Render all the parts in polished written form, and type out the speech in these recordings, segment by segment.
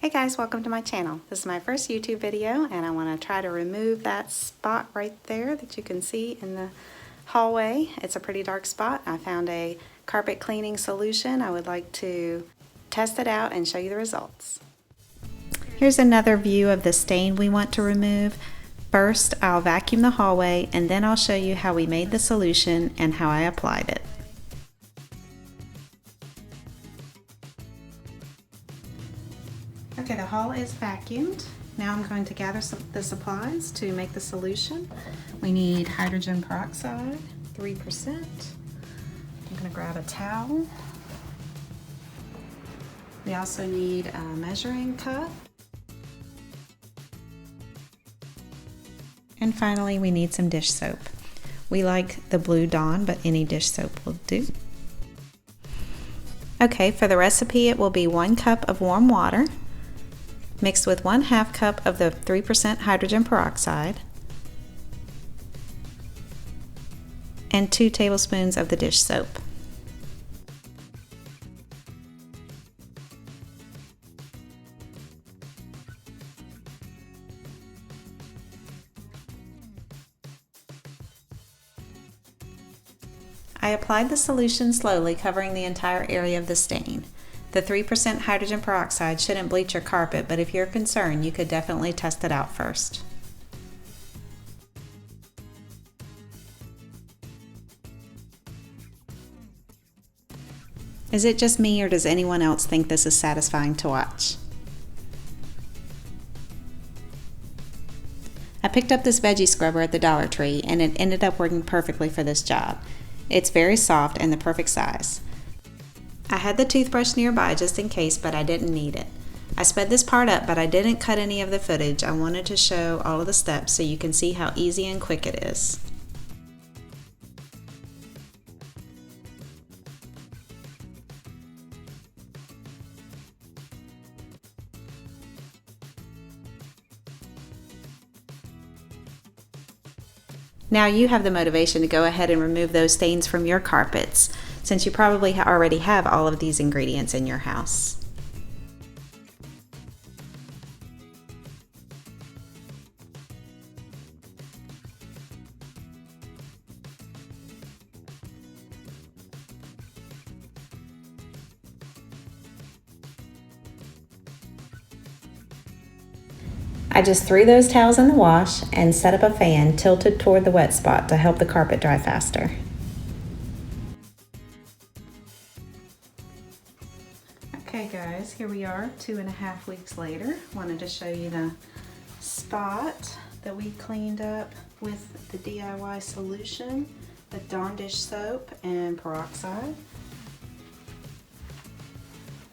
Hey guys, welcome to my channel. This is my first YouTube video and I want to try to remove that spot right there that you can see in the hallway. It's a pretty dark spot. I found a carpet cleaning solution. I would like to test it out and show you the results. Here's another view of the stain we want to remove. First, I'll vacuum the hallway and then I'll show you how we made the solution and how I applied it. Okay, the hall is vacuumed. Now I'm going to gather the supplies to make the solution. We need hydrogen peroxide, 3%. I'm going to grab a towel. We also need a measuring cup. And finally, we need some dish soap. We like the Blue Dawn, but any dish soap will do. Okay, for the recipe, it will be 1 cup of warm water, mixed with 1/2 cup of the 3% hydrogen peroxide and 2 tablespoons of the dish soap. I applied the solution slowly, covering the entire area of the stain. The 3% hydrogen peroxide shouldn't bleach your carpet, but if you're concerned, you could definitely test it out first. Is it just me, or does anyone else think this is satisfying to watch? I picked up this veggie scrubber at the Dollar Tree, and it ended up working perfectly for this job. It's very soft and the perfect size. I had the toothbrush nearby just in case, but I didn't need it. I sped this part up, but I didn't cut any of the footage. I wanted to show all of the steps so you can see how easy and quick it is. Now you have the motivation to go ahead and remove those stains from your carpets, since you probably already have all of these ingredients in your house. I just threw those towels in the wash and set up a fan tilted toward the wet spot to help the carpet dry faster. Okay guys, here we are 2.5 weeks later. Wanted to show you the spot that we cleaned up with the DIY solution, the Dawn dish soap and peroxide.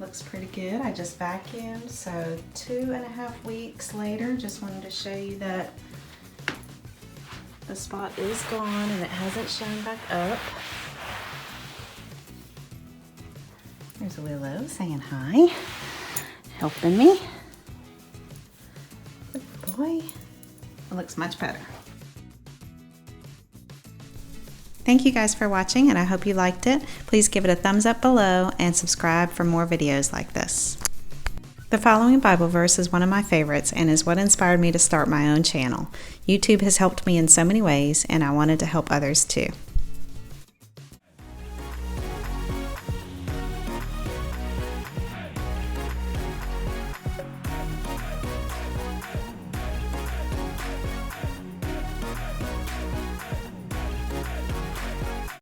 Looks pretty good. I just vacuumed, so 2.5 weeks later, just wanted to show you that the spot is gone and it hasn't shown back up. There's Willow saying hi, helping me. Good boy. It looks much better. Thank you guys for watching, and I hope you liked it. Please give it a thumbs up below and subscribe for more videos like this. The following Bible verse is one of my favorites and is what inspired me to start my own channel. YouTube has helped me in so many ways, and I wanted to help others too.